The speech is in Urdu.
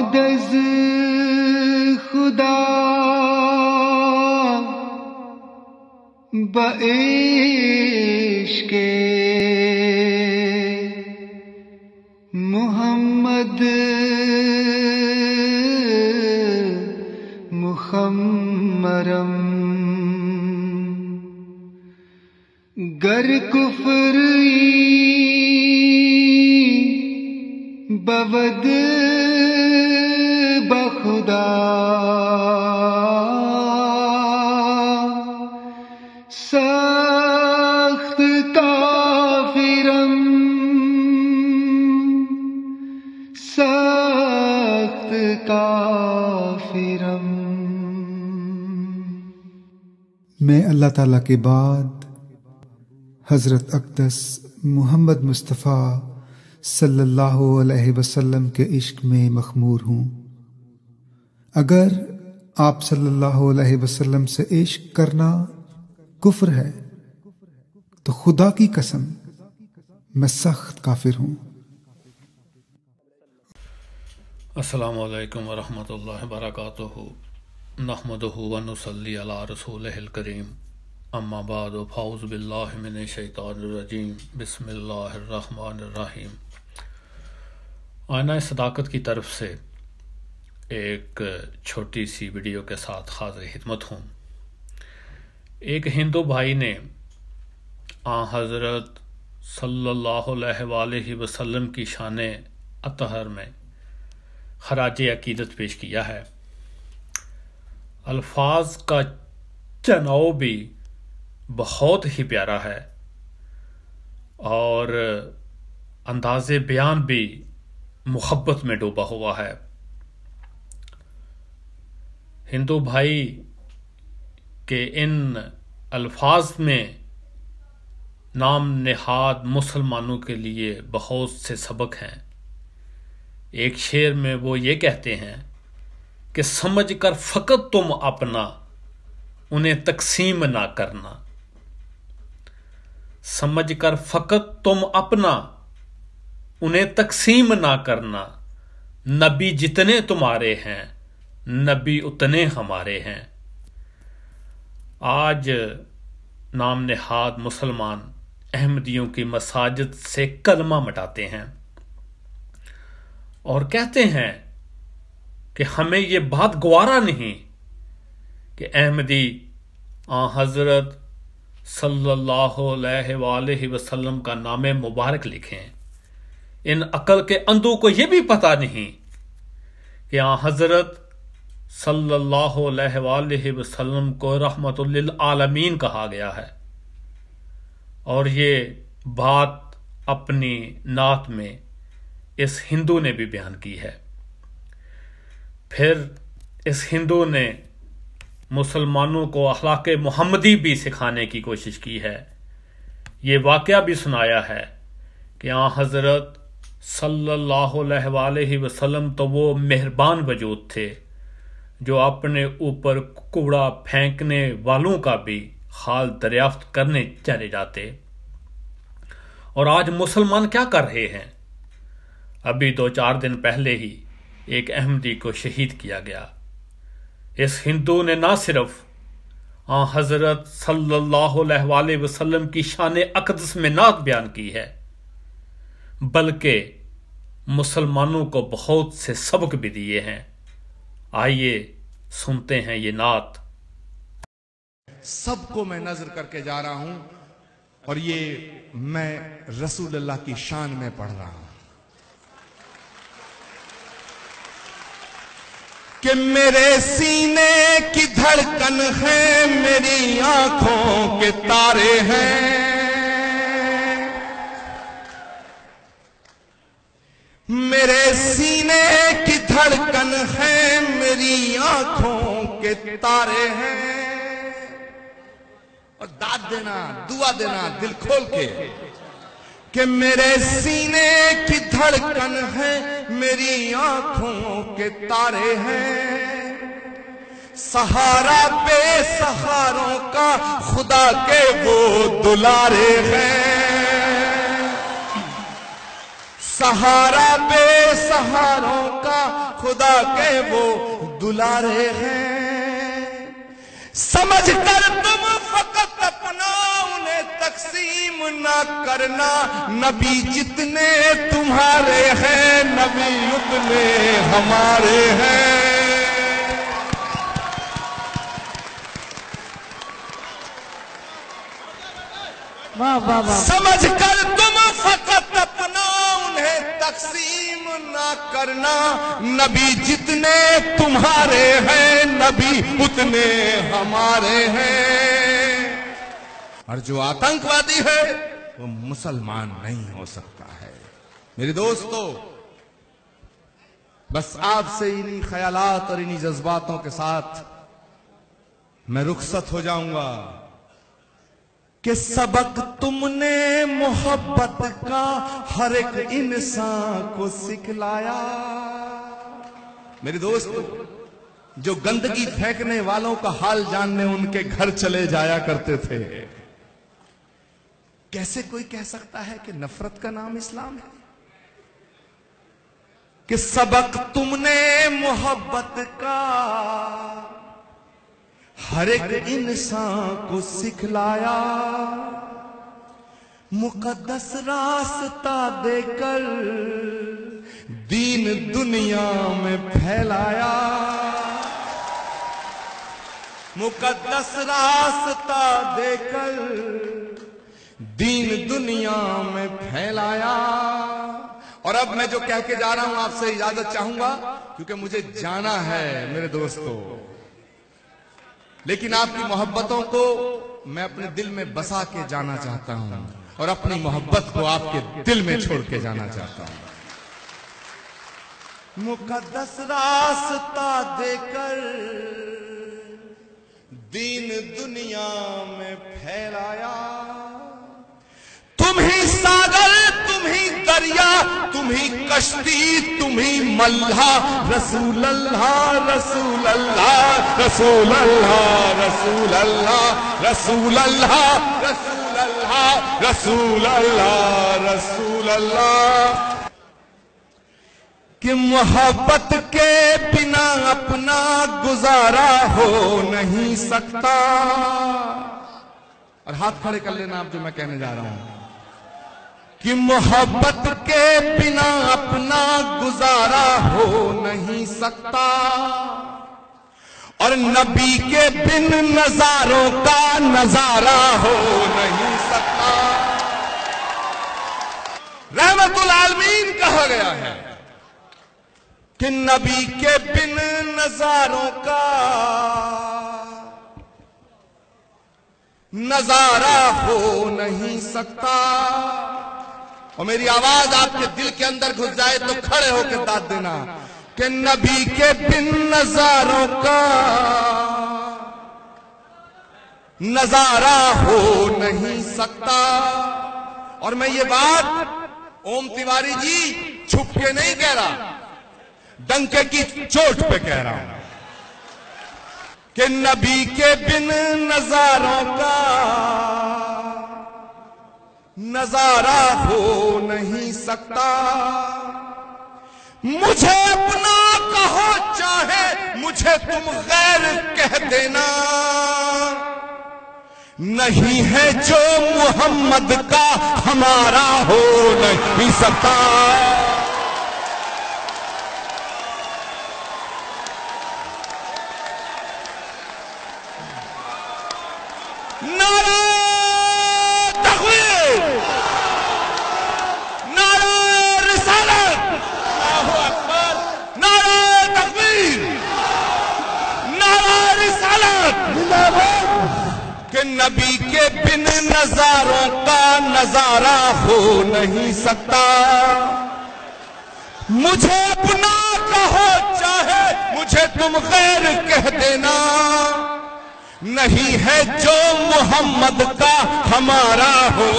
بعد از خدا بعشق محمد مخمرم گر کفری بود بخدا سخت کافرم سخت کافرم۔ میں اللہ تعالیٰ کے بعد حضرت اقدس محمد مصطفیٰ صلی اللہ علیہ وسلم کے عشق میں مخمور ہوں۔ اگر آپ صلی اللہ علیہ وسلم سے عشق کرنا کفر ہے تو خدا کی قسم میں سخت کافر ہوں۔ السلام علیکم ورحمۃ اللہ وبرکاتہ۔ نحمدہ ونصلی علی رسولہ الکریم، اما بعد فاعوذ باللہ من الشیطان الرجیم، بسم اللہ الرحمن الرحیم۔ آئینہ صداقت کی طرف سے ایک چھوٹی سی ویڈیو کے ساتھ حاضر خدمت ہوں۔ ایک ہندو بھائی نے آن حضرت صلی اللہ علیہ وآلہ وسلم کی شان اطہر میں خراج عقیدت پیش کیا ہے۔ الفاظ کا چناؤ بھی بہت ہی پیارا ہے اور انداز بیان بھی محبت میں ڈوبا ہوا ہے۔ ہندو بھائی کے ان الفاظ میں نام نہاد مسلمانوں کے لیے بہت سے سبق ہیں۔ ایک شعر میں وہ یہ کہتے ہیں کہ سمجھ کر فقط تم اپنا انہیں تقسیم نہ کرنا، سمجھ کر فقط تم اپنا انہیں تقسیم نہ کرنا، نبی جتنے تمہارے ہیں نبی اتنے ہمارے ہیں۔ آج نام نہاد مسلمان احمدیوں کی مساجد سے کلمہ مٹاتے ہیں اور کہتے ہیں کہ ہمیں یہ بات گوارا نہیں کہ احمدی آن حضرت صلی اللہ علیہ وآلہ وسلم کا نام مبارک لکھیں۔ ان عقل کے اندھوں کو یہ بھی پتہ نہیں کہ آن حضرت صلی اللہ علیہ وآلہ وسلم کو رحمت للعالمین کہا گیا ہے، اور یہ بات اپنی نعت میں اس ہندو نے بھی بیان کی ہے۔ پھر اس ہندو نے مسلمانوں کو اخلاق محمدی بھی سکھانے کی کوشش کی ہے۔ یہ واقعہ بھی سنایا ہے کہ آن حضرت صلی اللہ علیہ وآلہ وسلم تو وہ مہربان وجود تھے جو اپنے اوپر کوڑا پھینکنے والوں کا بھی حال دریافت کرنے چلے جاتے۔ اور آج مسلمان کیا کر رہے ہیں؟ ابھی 2-4 دن پہلے ہی ایک احمدی کو شہید کیا گیا۔ اس ہندو نے نہ صرف آن حضرت صلی اللہ علیہ وآلہ وسلم کی شان اقدس میں نعت بیان کی ہے، بلکہ مسلمانوں کو بہت سے سبق بھی دیے ہیں۔ آئیے سنتے ہیں یہ نعت۔ سب کو میں نظر کر کے جا رہا ہوں اور یہ میں رسول اللہ کی شان میں پڑھ رہا ہوں کہ میرے سینے کی دھڑکن ہے، میری آنکھوں کے تارے ہیں، میرے سینے کی دھڑکن ہے، میری آنکھوں کے تارے ہیں۔ اور داد دینا، دعا دینا دل کھول کے کہ میرے سینے کی دھڑکن ہے، میری آنکھوں کے تارے ہیں، سہارا بے سہاروں کا خدا کے وہ دلارے ہیں، سہارا بے سہاروں کا خدا کے وہ دلارے ہیں، سمجھ کر تم فقط اپنا انہیں تقسیم نہ کرنا، نبی جتنے تمہارے ہیں نبی اتنے ہمارے ہیں۔ سمجھ کر تم فقط اپنا انہیں تقسیم نہ کرنا، نبی جتنے تمہارے ہیں نبی اتنے ہمارے ہیں۔ اور جو آتنکوادی ہے وہ مسلمان نہیں ہو سکتا ہے۔ میرے دوستو، بس آپ سے انہی خیالات اور انہی جذباتوں کے ساتھ میں رخصت ہو جاؤں گا کہ سبق تم نے محبت کا ہر ایک انسان کو سکھلایا۔ میرے دوستو، جو گندگی پھینکنے والوں کا حال جاننے ان کے گھر چلے جایا کرتے تھے، کیسے کوئی کہہ سکتا ہے کہ نفرت کا نام اسلام ہے؟ کہ سبق تم نے محبت کا ہر ایک انسان کو سکھلایا، مقدس راستہ دے کر دین دنیا میں پھیلایا، مقدس راستہ دے کر دین دنیا میں پھیلایا۔ اور اب میں جو کہہ کے جا رہا ہوں آپ سے اجازت چاہوں گا، کیونکہ مجھے جانا ہے میرے دوستو، لیکن آپ کی محبتوں کو میں اپنے دل میں بسا کے جانا چاہتا ہوں اور اپنی محبت کو آپ کے دل میں چھوڑ کے جانا چاہتا ہوں۔ مقدس راستہ دے کر دین دنیا میں پھیلایا، تم ہی ساگر، تم ہی دریا، تم ہی کشتی، تم ہی ملہا، رسول اللہ رسول اللہ رسول اللہ رسول اللہ رسول اللہ رسول اللہ رسول اللہ رسول اللہ۔ کہ محبت کے بنا اپنا گزارا ہو نہیں سکتا۔ اور ہاتھ کھڑے کر لینا آپ جو میں کہنے جا رہا ہوں، کہ محبت کے بنا اپنا گزارا ہو نہیں سکتا، اور نبی کے بن نظاروں کا نظارہ ہو نہیں سکتا۔ رحمت العالمین کہا گیا ہے کہ نبی کے بن نظاروں کا نظارہ ہو نہیں سکتا۔ اور میری آواز آپ کے دل کے اندر گھس جائے تو کھڑے ہو کے داد دینا کہ نبی کے بن نظاروں کا نظارہ ہو نہیں سکتا۔ اور میں یہ بات اوم تیواری جی چھپ کے نہیں کہہ رہا، ڈنکے کی چوٹ پہ کہہ رہا ہوں کہ نبی کے بن نظاروں کا نظارہ ہو نہیں سکتا۔ مجھے اپنا کہو چاہے مجھے تم غیر کہہ دینا، نہیں ہے جو محمد کا ہمارا ہو نہیں سکتا۔ کہ نبی کے بن نظاروں کا نظارہ ہو نہیں سکتا۔ مجھے اپنا کہو چاہے مجھے تم غیر کہہ دینا، نہیں ہے جو محمد کا ہمارا ہو